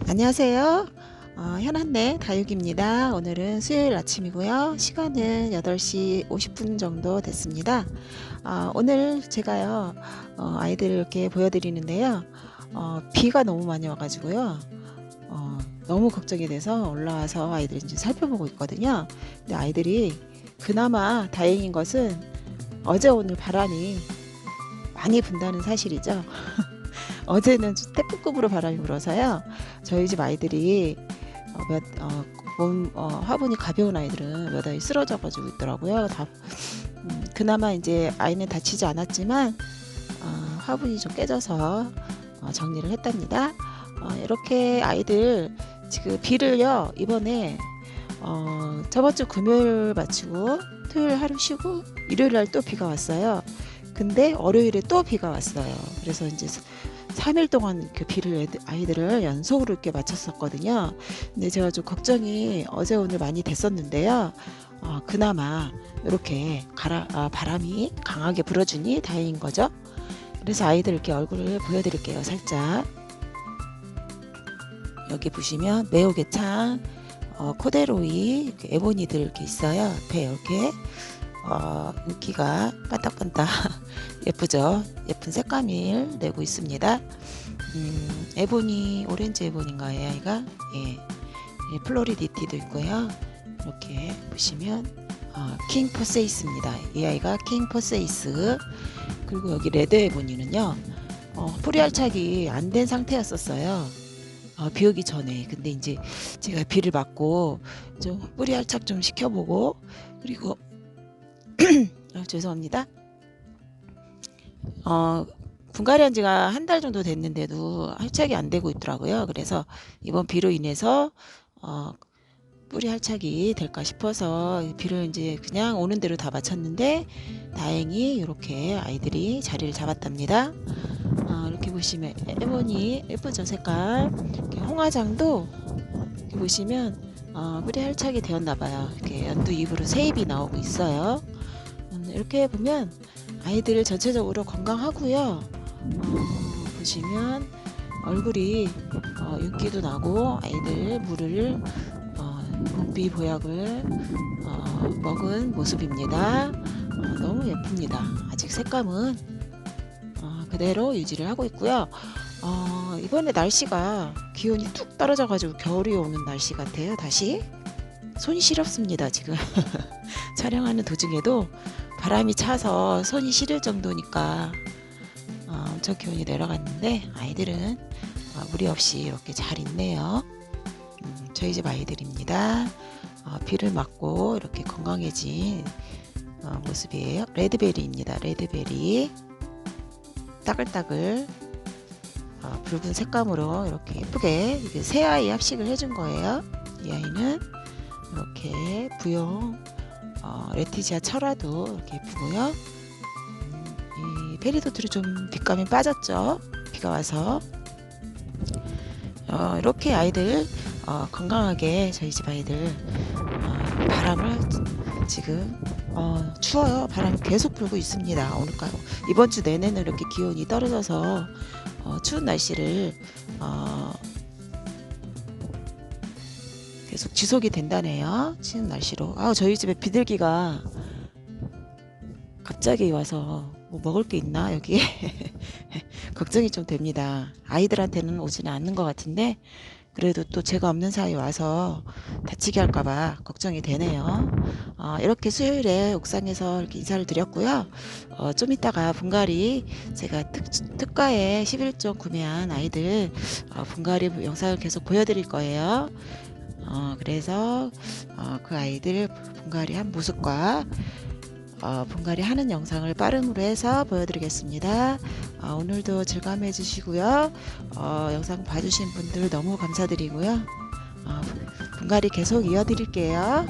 안녕하세요. 현한네 다육입니다. 오늘은 수요일 아침이고요. 시간은 8시 50분 정도 됐습니다. 오늘 제가요, 아이들을 이렇게 보여드리는데요. 비가 너무 많이 와가지고요. 너무 걱정이 돼서 올라와서 아이들이 이제 살펴보고 있거든요. 근데 아이들이 그나마 다행인 것은 어제 오늘 바람이 많이 분다는 사실이죠. 어제는 태풍급으로 바람이 불어서요. 저희 집 아이들이 화분이 가벼운 아이들은 몇 아이 쓰러져가지고 있더라고요. 그나마 이제 아이는 다치지 않았지만 화분이 좀 깨져서 정리를 했답니다. 이렇게 아이들 지금 비를요 이번에 저번 주 금요일 마치고 토요일 하루 쉬고 일요일 날 또 비가 왔어요. 근데 월요일에 또 비가 왔어요. 그래서 이제 3일 동안 그 비를 아이들을 연속으로 이렇게 맞췄었거든요. 근데 제가 좀 걱정이 어제 오늘 많이 됐었는데요. 그나마 이렇게 바람이 강하게 불어주니 다행인 거죠. 그래서 아이들 이렇게 얼굴을 보여드릴게요. 살짝 여기 보시면 매우개창, 코데로이, 이렇게 에보니들 이렇게 있어요. 옆에 이렇게 윤기가 반딱반딱 예쁘죠? 예쁜 색감을 내고 있습니다. 에보니, 오렌지 에보니인가요, 아이가? 예, 플로리디티도 있고요. 이렇게 보시면 킹 포세이스입니다. 이 아이가 킹 포세이스. 그리고 여기 레드 에보니는요, 뿌리 알착이 안 된 상태였었어요. 비 오기 전에. 근데 이제 제가 비를 맞고 좀 뿌리 알착 좀 시켜보고, 그리고 죄송합니다. 분갈이한 지가 한 달 정도 됐는데도 할착이 안 되고 있더라고요. 그래서 이번 비로 인해서 뿌리 할착이 될까 싶어서 비를 이제 그냥 오는 대로 다 마쳤는데 다행히 이렇게 아이들이 자리를 잡았답니다. 이렇게 보시면 에보니 예쁘죠, 색깔. 이렇게 홍화장도 이렇게 보시면 뿌리 할착이 되었나봐요. 이렇게 연두 잎으로 새 잎이 나오고 있어요. 이렇게 보면 아이들 전체적으로 건강하고요. 보시면 얼굴이 윤기도 나고 아이들 물을 분비 보약을 먹은 모습입니다. 너무 예쁩니다. 아직 색감은 그대로 유지를 하고 있고요. 이번에 날씨가 기온이 뚝 떨어져 가지고 겨울이 오는 날씨 같아요. 다시 손이 시렵습니다. 지금 촬영하는 도중에도 바람이 차서 손이 시릴 정도니까 엄청 기온이 내려갔는데 아이들은 무리 없이 이렇게 잘 있네요. 저희 집 아이들입니다. 비를 맞고 이렇게 건강해진 모습이에요. 레드베리입니다. 레드베리 따글따글 붉은 색감으로 이렇게 예쁘게 새 아이 합식을 해준 거예요. 이 아이는 이렇게 부용 레티지아 철화도 이렇게 예쁘고요. 이 페리도트를 좀 빛감이 빠졌죠. 비가 와서 이렇게 아이들 건강하게 저희 집 아이들 바람을 지금 추워요. 바람이 계속 불고 있습니다. 오늘까지 이번 주 내내는 이렇게 기온이 떨어져서 추운 날씨를 계속 지속이 된다네요. 추운 날씨로. 저희 집에 비둘기가 갑자기 와서 뭐 먹을 게 있나 여기에 걱정이 좀 됩니다. 아이들한테는 오지는 않는 것 같은데 그래도 또 제가 없는 사이에 와서 다치게 할까봐 걱정이 되네요. 이렇게 수요일에 옥상에서 이렇게 인사를 드렸고요. 좀 이따가 분갈이 제가 특가에 11종 구매한 아이들 분갈이 영상을 계속 보여드릴 거예요. 그래서 그 아이들 분갈이 한 모습과 분갈이 하는 영상을 빠름으로 해서 보여드리겠습니다. 오늘도 즐거움해 주시고요. 영상 봐주신 분들 너무 감사드리고요. 분갈이 계속 이어드릴게요.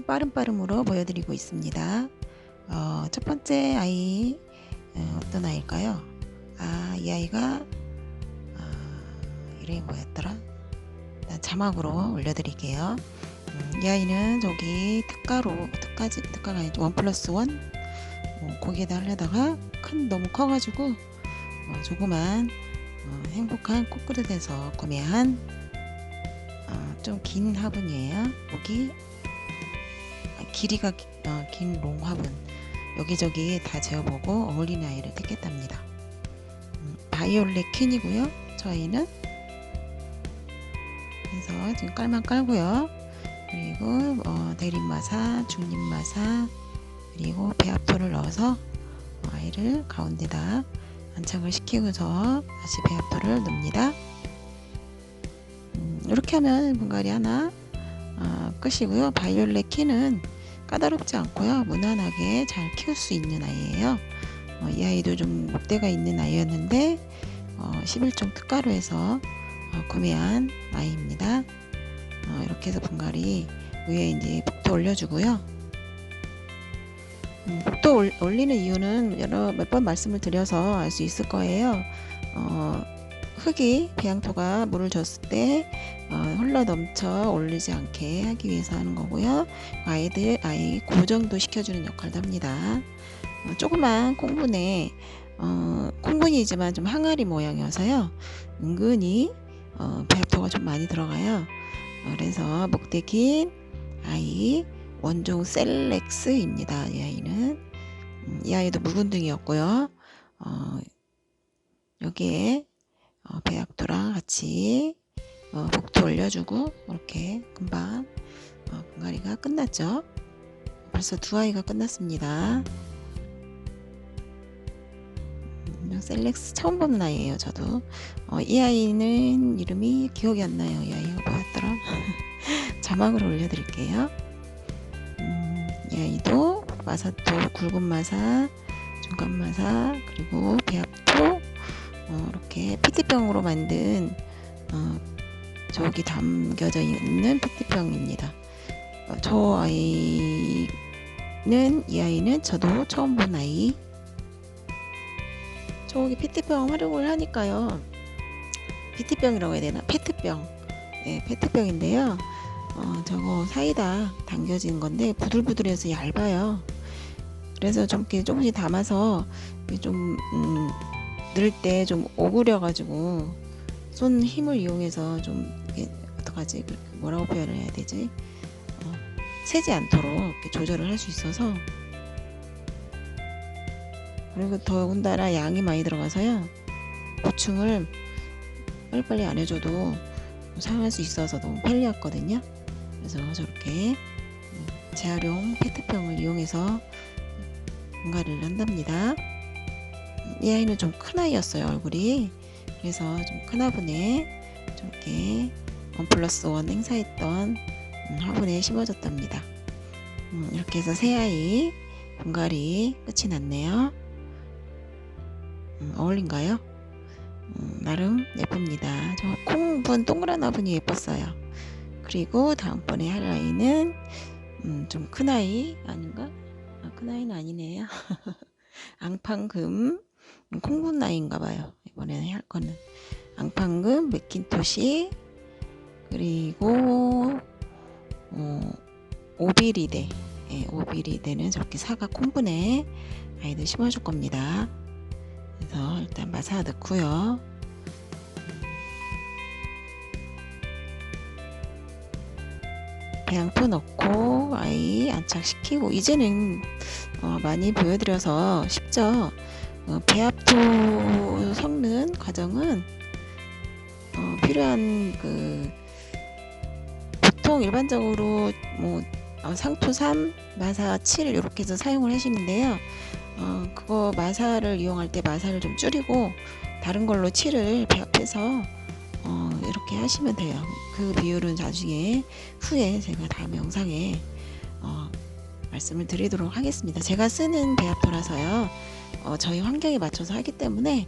빠름빠름으로 보여드리고 있습니다. 첫 번째 아이 어떤 아이일까요? 이 아이가 이름이 뭐였더라? 자막으로 올려드릴게요. 이 아이는 저기 특가가 아니죠. 1+1 거기에다 하려다가 너무 커가지고 조그만 행복한 코끄릇에서 구매한 좀 긴 화분이에요. 여기 길이가 긴 롱 화분, 여기저기 다 재어보고 어울리는 아이를 택했답니다. 바이올렛 퀸이고요. 저 아이는 그래서 지금 깔만 깔고요. 그리고 대립마사, 중립마사, 그리고 배합토를 넣어서 아이를 가운데다 안착을 시키고서 다시 배합토를 넣습니다. 이렇게 하면 분갈이 하나 끝이고요. 바이올렛 키는 까다롭지 않고요. 무난하게 잘 키울 수 있는 아이예요. 이 아이도 좀 목대가 있는 아이였는데 11종 특가로 해서 구매한 아이입니다. 이렇게 해서 분갈이 위에 이제 복도 올려주고요. 복도 올리는 이유는 몇 번 말씀을 드려서 알 수 있을 거예요. 흙이 배양토가 물을 줬을 때 흘러 넘쳐 올리지 않게 하기 위해서 하는 거고요. 아이 고정도 시켜주는 역할도 합니다. 조그만 콩분에 콩분이지만 좀 항아리 모양이어서요. 은근히 배합토가 좀 많이 들어가요. 그래서 목대 긴 아이 원종 셀렉스입니다. 이 아이는 이 아이도 묵은둥이였고요. 여기에 배합토랑 같이 복도 올려주고 이렇게 금방 분갈이가 끝났죠. 벌써 두 아이가 끝났습니다. 셀렉스 처음 보는 아이예요. 저도 이 아이는 이름이 기억이 안 나요. 이 아이가 뭐였더라? 자막으로 올려드릴게요. 이 아이도 마사토, 굵은 마사, 중간 마사, 그리고 배합토 이렇게 페트병으로 만든 저기 담겨져 있는 페트병입니다. 이 아이는 저도 처음 본 아이. 저기 페트병 활용을 하니까요. 페트병이라고 해야 되나? 페트병. 네, 페트병인데요. 저거 사이다 담겨진 건데 부들부들해서 얇아요. 그래서 좀 이렇게 조금씩 담아서 좀 넣을 때 좀 오그려 가지고 손 힘을 이용해서 좀 이게 어떡하지? 뭐라고 표현을 해야 되지? 새지 않도록 이렇게 조절을 할 수 있어서, 그리고 더군다나 양이 많이 들어가서요. 보충을 빨리빨리 안 해줘도 사용할 수 있어서 너무 편리했거든요. 그래서 저렇게 재활용 페트병을 이용해서 분갈이를 한답니다. 이 아이는 좀 큰 아이였어요, 얼굴이. 그래서 좀 큰 화분에 저렇게 1+1 행사했던 화분에 심어줬답니다. 이렇게 해서 새 아이 분갈이 끝이 났네요. 어울린가요? 나름 예쁩니다. 저 콩분 동그란 화분이 예뻤어요. 그리고 다음번에 할 아이는 좀 큰 아이 아닌가? 큰 아이는 아니네요. 앙팡금 콩분 아이인가 봐요. 이번에 할 거는 앙팡금, 맥킨토시, 그리고 오비리데. 오비리데는 저렇게 사과 콩분에 아이들 심어줄 겁니다. 그래서 일단 마사 넣고요. 배양토 넣고 아이 안착시키고, 이제는 많이 보여드려서 쉽죠. 배합토 섞는 과정은 필요한 보통 일반적으로 상토 3, 마사 7 이렇게 해서 사용을 하시는데요. 그거 마사를 이용할 때 마사를 좀 줄이고 다른 걸로 7을 배합해서 이렇게 하시면 돼요. 그 비율은 나중에 후에 제가 다음 영상에 말씀을 드리도록 하겠습니다. 제가 쓰는 배합토라서요. 저희 환경에 맞춰서 하기 때문에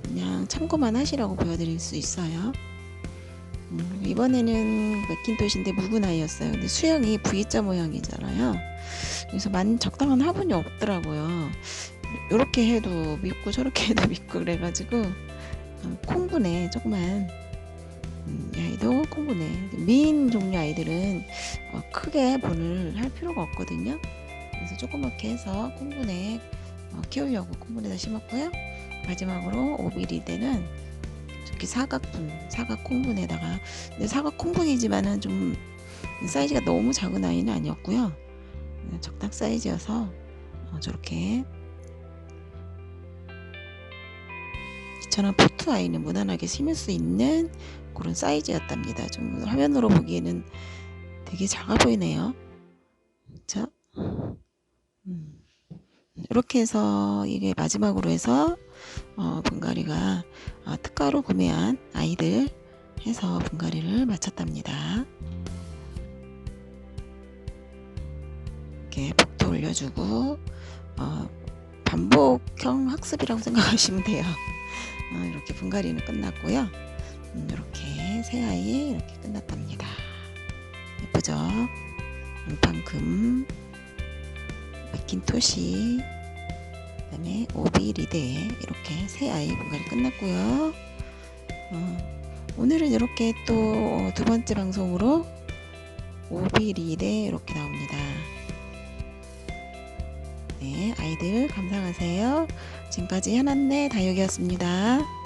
그냥 참고만 하시라고 보여드릴 수 있어요. 이번에는 맥킨토시인데 묵은 아이였어요. 근데 수영이 V자 모양이잖아요. 그래서 적당한 화분이 없더라고요. 이렇게 해도 밉고 저렇게 해도 밉고 그래가지고 콩분에 조그만 이 아이도 콩분에 미인 종류 아이들은 크게 분을 할 필요가 없거든요. 그래서 조그맣게 해서 콩분에 키우려고 콩분에다 심었고요. 마지막으로 오비리데는 이렇게 사각 콩분에다가, 근데 사각 콩분이지만은 좀 사이즈가 너무 작은 아이는 아니었고요. 적당 사이즈여서 저렇게 저는 포트 아이는 무난하게 심을 수 있는 그런 사이즈였답니다. 좀 화면으로 보기에는 되게 작아 보이네요. 그렇죠? 이렇게 해서 이게 마지막으로 해서 분갈이가 특가로 구매한 아이들 해서 분갈이를 마쳤답니다. 이렇게 복도 올려주고 반복형 학습이라고 생각하시면 돼요. 이렇게 분갈이는 끝났고요. 이렇게 새 아이 이렇게 끝났답니다. 예쁘죠? 방금 맥킨토시, 그 다음에 오비리데 이렇게 새 아이 분갈이 끝났고요. 오늘은 이렇게 또 두 번째 방송으로 오비리데 이렇게 나옵니다. 네, 아이들 감상하세요. 지금까지 현안네 다육이었습니다.